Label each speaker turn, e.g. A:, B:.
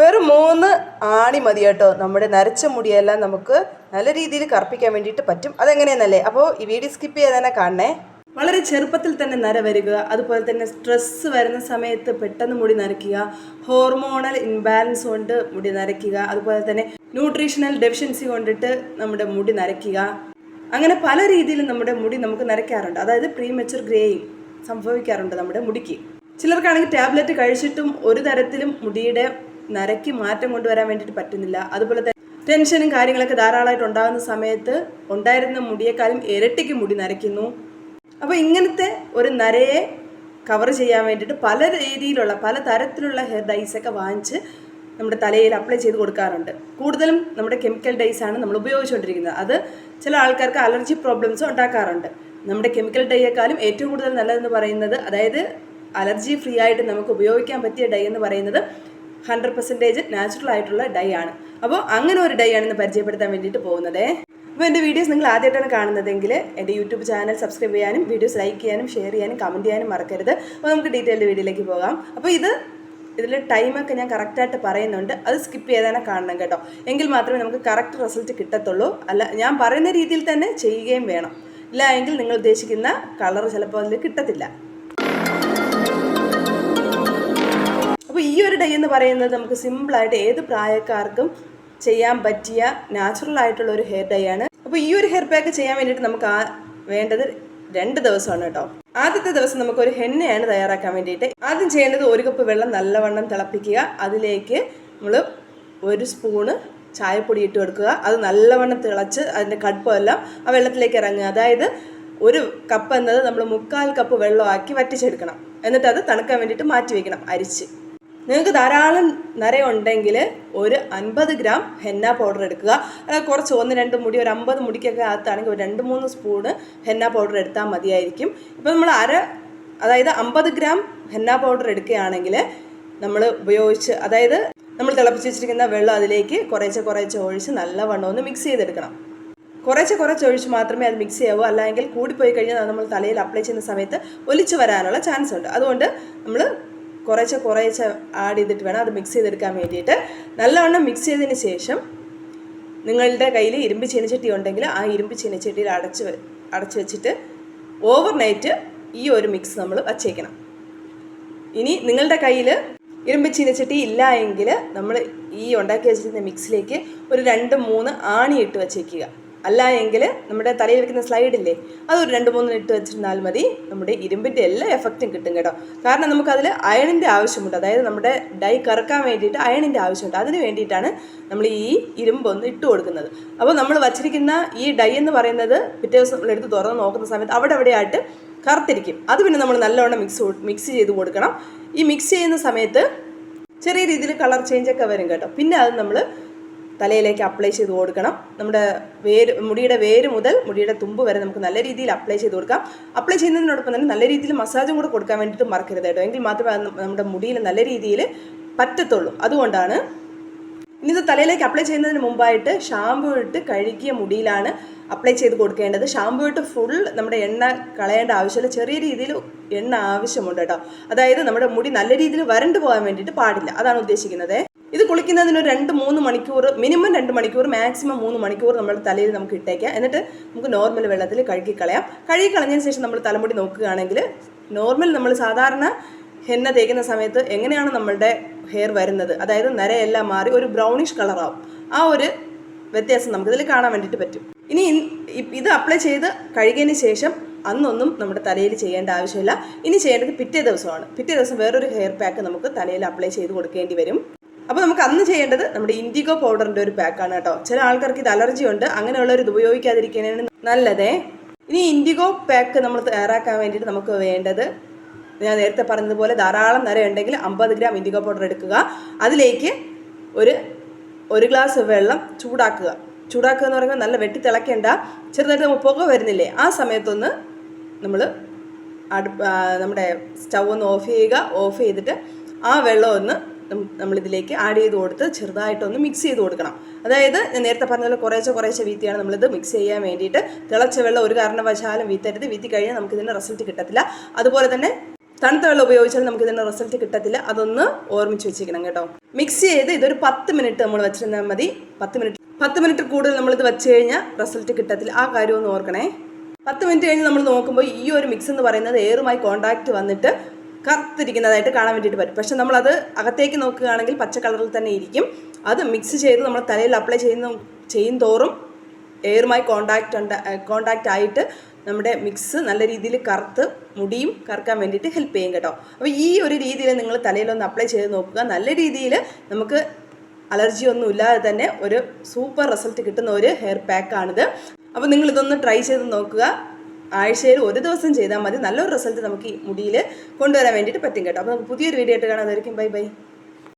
A: വെറും 3 ആണി മതി കേട്ടോ. നമ്മുടെ നരച്ച മുടിയെല്ലാം നമുക്ക് നല്ല രീതിയിൽ കറുപ്പിക്കാൻ വേണ്ടിയിട്ട് പറ്റും. അതെങ്ങനെയെന്നല്ലേ? അപ്പോൾ ഈ വീഡിയോ സ്കിപ്പ് ചെയ്ത് തന്നെ കാണണേ. വളരെ ചെറുപ്പത്തിൽ തന്നെ നര വരിക, അതുപോലെ തന്നെ സ്ട്രെസ്സ് വരുന്ന സമയത്ത് പെട്ടെന്ന് മുടി നരയ്ക്കുക, ഹോർമോണൽ ഇൻബാലൻസ് കൊണ്ട് മുടി നരയ്ക്കുക, അതുപോലെ തന്നെ ന്യൂട്രീഷണൽ ഡെഫിഷ്യൻസി കൊണ്ടിട്ട് നമ്മുടെ മുടി നരയ്ക്കുക, അങ്ങനെ പല രീതിയിലും നമ്മുടെ മുടി നമുക്ക് നരയ്ക്കാറുണ്ട്. അതായത് പ്രീമച്വർ ഗ്രേയിങ് സംഭവിക്കാറുണ്ട് നമ്മുടെ മുടിക്ക്. ചിലർക്കാണെങ്കിൽ ടാബ്ലറ്റ് കഴിച്ചിട്ടും ഒരു തരത്തിലും മുടിയുടെ നരയ്ക്ക് മാറ്റം കൊണ്ടുവരാൻ വേണ്ടിയിട്ട് പറ്റുന്നില്ല. അതുപോലെ തന്നെ ടെൻഷനും കാര്യങ്ങളൊക്കെ ധാരാളമായിട്ട് ഉണ്ടാകുന്ന സമയത്ത് ഉണ്ടായിരുന്ന മുടിയേക്കാളും ഇരട്ടിക്ക് മുടി നരയ്ക്കുന്നു. അപ്പോൾ ഇങ്ങനത്തെ ഒരു നരയെ കവർ ചെയ്യാൻ വേണ്ടിയിട്ട് പല രീതിയിലുള്ള പല തരത്തിലുള്ള ഹെയർ ഡൈസൊക്കെ വാങ്ങിച്ച് നമ്മുടെ തലയിൽ അപ്ലൈ ചെയ്ത് കൊടുക്കാറുണ്ട്. കൂടുതലും നമ്മുടെ കെമിക്കൽ ഡൈസാണ് നമ്മൾ ഉപയോഗിച്ചുകൊണ്ടിരിക്കുന്നത്. അത് ചില ആൾക്കാർക്ക് അലർജി പ്രോബ്ലംസ് ഉണ്ടാക്കാറുണ്ട്. നമ്മുടെ കെമിക്കൽ ഡൈയേക്കാളും ഏറ്റവും കൂടുതൽ നല്ലതെന്ന് പറയുന്നത്, അതായത് അലർജി ഫ്രീ ആയിട്ട് നമുക്ക് ഉപയോഗിക്കാൻ പറ്റിയ ഡൈ എന്ന് പറയുന്നത് 100% നാച്ചുറൽ ആയിട്ടുള്ള ഡൈ ആണ്. അപ്പോൾ അങ്ങനെ ഒരു ഡൈ ആണെന്ന് പരിചയപ്പെടുത്താൻ വേണ്ടിയിട്ട് പോകുന്നത്. അപ്പോൾ എൻ്റെ വീഡിയോസ് നിങ്ങൾ ആദ്യമായിട്ടാണ് കാണുന്നതെങ്കിൽ എൻ്റെ യൂട്യൂബ് ചാനൽ സബ്സ്ക്രൈബ് ചെയ്യാനും വീഡിയോസ് ലൈക്ക് ചെയ്യാനും ഷെയർ ചെയ്യാനും കമൻറ്റ് ചെയ്യാനും മറക്കരുത്. അപ്പോൾ നമുക്ക് ഡീറ്റെയിൽഡ് വീഡിയോയിലേക്ക് പോകാം. അപ്പോൾ ഇതിൽ ടൈമൊക്കെ ഞാൻ കറക്റ്റായിട്ട് പറയുന്നുണ്ട്. അത് സ്കിപ്പ് ചെയ്താൽ കാണണം കേട്ടോ. എങ്കിൽ മാത്രമേ നമുക്ക് കറക്റ്റ് റിസൾട്ട് കിട്ടത്തുള്ളൂ. അല്ല, ഞാൻ പറയുന്ന രീതിയിൽ തന്നെ ചെയ്യുകയും വേണം. ഇല്ല എങ്കിൽ നിങ്ങൾ ഉദ്ദേശിക്കുന്ന കളർ ചിലപ്പോൾ അതിൽ കിട്ടത്തില്ല. അപ്പോൾ ഈ ഒരു ഡൈ എന്ന് പറയുന്നത് നമുക്ക് സിമ്പിളായിട്ട് ഏത് പ്രായക്കാർക്കും ചെയ്യാൻ പറ്റിയ നാച്ചുറൽ ആയിട്ടുള്ള ഒരു ഹെയർ ഡൈ ആണ്. അപ്പോൾ ഈ ഒരു ഹെയർ പാക്ക് ചെയ്യാൻ വേണ്ടിയിട്ട് നമുക്ക് വേണ്ടത് 2 ദിവസമാണ് കേട്ടോ. ആദ്യത്തെ ദിവസം നമുക്കൊരു ഹെന്നയാണ് തയ്യാറാക്കാൻ വേണ്ടിയിട്ട്. ആദ്യം ചെയ്യേണ്ടത് 1 കപ്പ് വെള്ളം നല്ലവണ്ണം തിളപ്പിക്കുക. അതിലേക്ക് നമ്മൾ 1 സ്പൂണ് ചായപ്പൊടി ഇട്ട് കൊടുക്കുക. അത് നല്ലവണ്ണം തിളച്ച് അതിൻ്റെ കടുപ്പമെല്ലാം ആ വെള്ളത്തിലേക്ക് ഇറങ്ങുക. അതായത് 1 കപ്പ് എന്നത് നമ്മൾ 3/4 കപ്പ് വെള്ളമാക്കി വറ്റിച്ചെടുക്കണം. എന്നിട്ട് അത് തണുക്കാൻ വേണ്ടിയിട്ട് മാറ്റി വയ്ക്കണം അരിച്ച്. നിങ്ങൾക്ക് ധാരാളം നരയുണ്ടെങ്കിൽ ഒരു 50 ഗ്രാം ഹെന്ന പൗഡർ എടുക്കുക. കുറച്ച് 1-2 മുടി, ഒരു 50 മുടിക്കൊക്കെ അകത്താണെങ്കിൽ ഒരു 2-3 സ്പൂണ് ഹെന്ന പൗഡർ എടുത്താൽ മതിയായിരിക്കും. ഇപ്പോൾ നമ്മൾ അതായത് 50 ഗ്രാം ഹെന്ന പൗഡർ എടുക്കുകയാണെങ്കിൽ നമ്മൾ ഉപയോഗിച്ച്, അതായത് നമ്മൾ തിളപ്പിച്ച് വെച്ചിരിക്കുന്ന വെള്ളം അതിലേക്ക് കുറേശ്ശെ ഒഴിച്ച് നല്ലവണ്ണം ഒന്ന് മിക്സ് ചെയ്തെടുക്കണം. കുറച്ച് ഒഴിച്ച് മാത്രമേ അത് മിക്സ് ചെയ്യാവൂ. അല്ലെങ്കിൽ കൂടിപ്പോയി കഴിഞ്ഞാൽ നമ്മൾ തലയിൽ അപ്ലൈ ചെയ്യുന്ന സമയത്ത് ഒലിച്ച് വരാനുള്ള ചാൻസ് ഉണ്ട്. അതുകൊണ്ട് നമ്മൾ കുറേശ്ശെ ആഡ് ചെയ്തിട്ട് വേണം അത് മിക്സ് ചെയ്തെടുക്കാൻ വേണ്ടിയിട്ട്. നല്ലവണ്ണം മിക്സ് ചെയ്തതിന് ശേഷം നിങ്ങളുടെ കയ്യിൽ ഇരുമ്പ് ചീനച്ചട്ടി ഉണ്ടെങ്കിൽ ആ ഇരുമ്പ് ചീനച്ചട്ടിയിൽ അടച്ച് വെച്ചിട്ട് ഓവർനൈറ്റ് ഈ ഒരു മിക്സ് നമ്മൾ വച്ചേക്കണം. ഇനി നിങ്ങളുടെ കയ്യിൽ ഇരുമ്പ് ചീനച്ചട്ടി ഇല്ല എങ്കിൽ നമ്മൾ ഈ ഉണ്ടാക്കി വെച്ചിരുന്ന മിക്സിലേക്ക് ഒരു 2-3 ആണി ഇട്ട് വച്ചേക്കുക. അല്ല എങ്കിൽ നമ്മുടെ തലയിൽ വെക്കുന്ന സ്ലൈഡില്ലേ, അതൊരു 2-3 ഇട്ട് വെച്ചിരുന്നാൽ മതി. നമ്മുടെ ഇരുമ്പിൻ്റെ എല്ലാ എഫക്റ്റും കിട്ടും കേട്ടോ. കാരണം നമുക്കതിൽ അയണിൻ്റെ ആവശ്യമുണ്ട്. അതായത് നമ്മുടെ ഡൈ കറക്കാൻ വേണ്ടിയിട്ട് അയണിൻ്റെ ആവശ്യമുണ്ട്. അതിന് വേണ്ടിയിട്ടാണ് നമ്മൾ ഈ ഇരുമ്പൊന്ന് ഇട്ട് കൊടുക്കുന്നത്. അപ്പോൾ നമ്മൾ വച്ചിരിക്കുന്ന ഈ ഡൈ എന്ന് പറയുന്നത് പിറ്റേ ദിവസം നമ്മളെടുത്ത് തുറന്ന് നോക്കുന്ന സമയത്ത് അവിടെയായിട്ട് കറുത്തിരിക്കും. അത് പിന്നെ നമ്മൾ നല്ലവണ്ണം മിക്സ് ചെയ്ത് കൊടുക്കണം. ഈ മിക്സ് ചെയ്യുന്ന സമയത്ത് ചെറിയ രീതിയിൽ കളർ ചേഞ്ചൊക്കെ വരും കേട്ടോ. പിന്നെ അത് നമ്മൾ തലയിലേക്ക് അപ്ലൈ ചെയ്ത് കൊടുക്കണം. നമ്മുടെ മുടിയുടെ വേര് മുതൽ മുടിയുടെ തുമ്പ് വരെ നമുക്ക് നല്ല രീതിയിൽ അപ്ലൈ ചെയ്ത് കൊടുക്കാം. അപ്ലൈ ചെയ്യുന്നതിനോടൊപ്പം തന്നെ നല്ല രീതിയിൽ മസാജും കൂടെ കൊടുക്കാൻ വേണ്ടിയിട്ട് മറക്കരുത് കേട്ടോ. എങ്കിൽ മാത്രമേ നമ്മുടെ മുടിയിൽ നല്ല രീതിയിൽ പറ്റത്തുള്ളൂ. അതുകൊണ്ടാണ് ഇനി ഇത് തലയിലേക്ക് അപ്ലൈ ചെയ്യുന്നതിന് മുമ്പായിട്ട് ഷാമ്പു ഇട്ട് കഴുകിയ മുടിയിലാണ് അപ്ലൈ ചെയ്ത് കൊടുക്കേണ്ടത്. ഷാമ്പു ഇട്ട് ഫുൾ നമ്മുടെ എണ്ണ കളയേണ്ട ആവശ്യമില്ല. ചെറിയ രീതിയിൽ എണ്ണ ആവശ്യമുണ്ട് കേട്ടോ. അതായത് നമ്മുടെ മുടി നല്ല രീതിയിൽ വരണ്ടു പോകാൻ വേണ്ടിയിട്ട് പാടില്ല. അതാണ് ഉദ്ദേശിക്കുന്നത്. ഇത് കുളിക്കുന്നതിന് 2-3 മണിക്കൂർ, മിനിമം 2 മണിക്കൂർ, മാക്സിമം 3 മണിക്കൂർ നമ്മുടെ തലയിൽ നമുക്ക് ഇട്ടേക്കാം. എന്നിട്ട് നമുക്ക് നോർമൽ വെള്ളത്തിൽ കഴുകിക്കളയാം. കഴുകിക്കളഞ്ഞതിന് ശേഷം നമ്മൾ തലമുടി നോക്കുകയാണെങ്കിൽ നോർമൽ നമ്മൾ സാധാരണ ഹെന്ന തേക്കുന്ന സമയത്ത് എങ്ങനെയാണ് നമ്മളുടെ ഹെയർ വരുന്നത്, അതായത് നരയെല്ലാം മാറി ഒരു ബ്രൗണിഷ് കളറാവും. ആ ഒരു വ്യത്യാസം നമുക്കിതിൽ കാണാൻ വേണ്ടിയിട്ട് പറ്റും. ഇനി ഇത് അപ്ലൈ ചെയ്ത് കഴുകിയതിന് ശേഷം അന്നൊന്നും നമ്മുടെ തലയിൽ ചെയ്യേണ്ട ആവശ്യമില്ല. ഇനി ചെയ്യേണ്ടത് പിറ്റേ ദിവസമാണ്. പിറ്റേ ദിവസം വേറൊരു ഹെയർ പാക്ക് നമുക്ക് തലയിൽ അപ്ലൈ ചെയ്ത് കൊടുക്കേണ്ടി വരും. അപ്പോൾ നമുക്ക് അന്ന് ചെയ്യേണ്ടത് നമ്മുടെ ഇൻഡിഗോ പൗഡറിൻ്റെ ഒരു പാക്കാണ് കേട്ടോ. ചില ആൾക്കാർക്ക് ഇത് അലർജി ഉണ്ട്, അങ്ങനെയുള്ളവർ ഇത് ഉപയോഗിക്കാതിരിക്കുന്നതാണ് നല്ലതേ. ഇനി ഇൻഡിഗോ പാക്ക് നമ്മൾ തയ്യാറാക്കാൻ വേണ്ടിയിട്ട് നമുക്ക് വേണ്ടത്, ഞാൻ നേരത്തെ പറഞ്ഞതുപോലെ ധാരാളം നര ഉണ്ടെങ്കിൽ 50 ഗ്രാം ഇൻഡിഗോ പൗഡർ എടുക്കുക. അതിലേക്ക് ഒരു ഗ്ലാസ് വെള്ളം ചൂടാക്കുക എന്ന് പറയുമ്പോൾ നല്ല വെട്ടി തിളക്കേണ്ട, ചെറുതായിട്ട് പുക വരുന്നില്ലേ, ആ സമയത്തൊന്ന് നമ്മൾ നമ്മുടെ സ്റ്റൗ ഒന്ന് ഓഫ് ചെയ്യുക. ഓഫ് ചെയ്തിട്ട് ആ വെള്ളം ഒന്ന് നമ്മളിതിലേക്ക് ആഡ് ചെയ്ത് കൊടുത്ത് ചെറുതായിട്ടൊന്ന് മിക്സ് ചെയ്ത് കൊടുക്കണം. അതായത് ഞാൻ നേരത്തെ പറഞ്ഞ കുറേശ്ശെ വീത്തിയാണ് നമ്മളിത് മിക്സ് ചെയ്യാൻ വേണ്ടിയിട്ട്. തിളച്ച വെള്ളം ഒരു കാരണവശാലും വീത്തരുത്. വീത്തി കഴിഞ്ഞാൽ നമുക്കിതിൻ്റെ റിസൾട്ട് കിട്ടത്തില്ല. അതുപോലെ തന്നെ തണുത്ത വെള്ളം ഉപയോഗിച്ചാൽ നമുക്ക് ഇതിൻ്റെ റിസൾട്ട് കിട്ടത്തില്ല. അതൊന്ന് ഓർമ്മിച്ച് വെച്ചിരിക്കണം കേട്ടോ. മിക്സ് ചെയ്ത് ഇതൊരു 10 മിനിറ്റ് നമ്മൾ വെച്ചിരുന്നാൽ മതി. 10 മിനിറ്റ് കൂടുതൽ നമ്മളിത് വെച്ച് കഴിഞ്ഞാൽ റിസൾട്ട് കിട്ടത്തില്ല. ആ കാര്യം ഒന്ന് ഓർക്കണേ. 10 മിനിറ്റ് കഴിഞ്ഞ് നമ്മൾ നോക്കുമ്പോൾ ഈ ഒരു മിക്സ് എന്ന് പറയുന്നത് എയറുമായി കോണ്ടാക്ട് വന്നിട്ട് കറുത്തിരിക്കുന്നതായിട്ട് കാണാൻ വേണ്ടിയിട്ട് പറ്റും. പക്ഷെ നമ്മളത് അകത്തേക്ക് നോക്കുകയാണെങ്കിൽ പച്ച കളറിൽ തന്നെ ഇരിക്കും. അത് മിക്സ് ചെയ്ത് നമ്മൾ തലയിൽ അപ്ലൈ ചെയ്യും തോറും എയറുമായി കോണ്ടാക്റ്റ് ആയിട്ട് നമ്മുടെ മിക്സ് നല്ല രീതിയിൽ കറുത്ത് മുടിയും കറക്കാൻ വേണ്ടിയിട്ട് ഹെൽപ്പ് ചെയ്യും കേട്ടോ. അപ്പോൾ ഈ ഒരു രീതിയിൽ നിങ്ങൾ തലയിലൊന്ന് അപ്ലൈ ചെയ്ത് നോക്കുക. നല്ല രീതിയിൽ നമുക്ക് അലർജി ഒന്നും ഇല്ലാതെ തന്നെ ഒരു സൂപ്പർ റിസൾട്ട് കിട്ടുന്ന ഒരു ഹെയർ പാക്കാണിത്. അപ്പോൾ നിങ്ങളിതൊന്ന് ട്രൈ ചെയ്ത് നോക്കുക. ആഴ്ചയിൽ ഒരു ദിവസം ചെയ്താൽ മതി. നല്ലൊരു റിസൾട്ട് നമുക്ക് ഈ മുടിയിൽ കൊണ്ടുവരാൻ വേണ്ടിയിട്ട് പറ്റും കേട്ടോ. അപ്പോൾ നമുക്ക് പുതിയൊരു വീഡിയോ ആയിട്ട് കാണാൻ. Bye bye.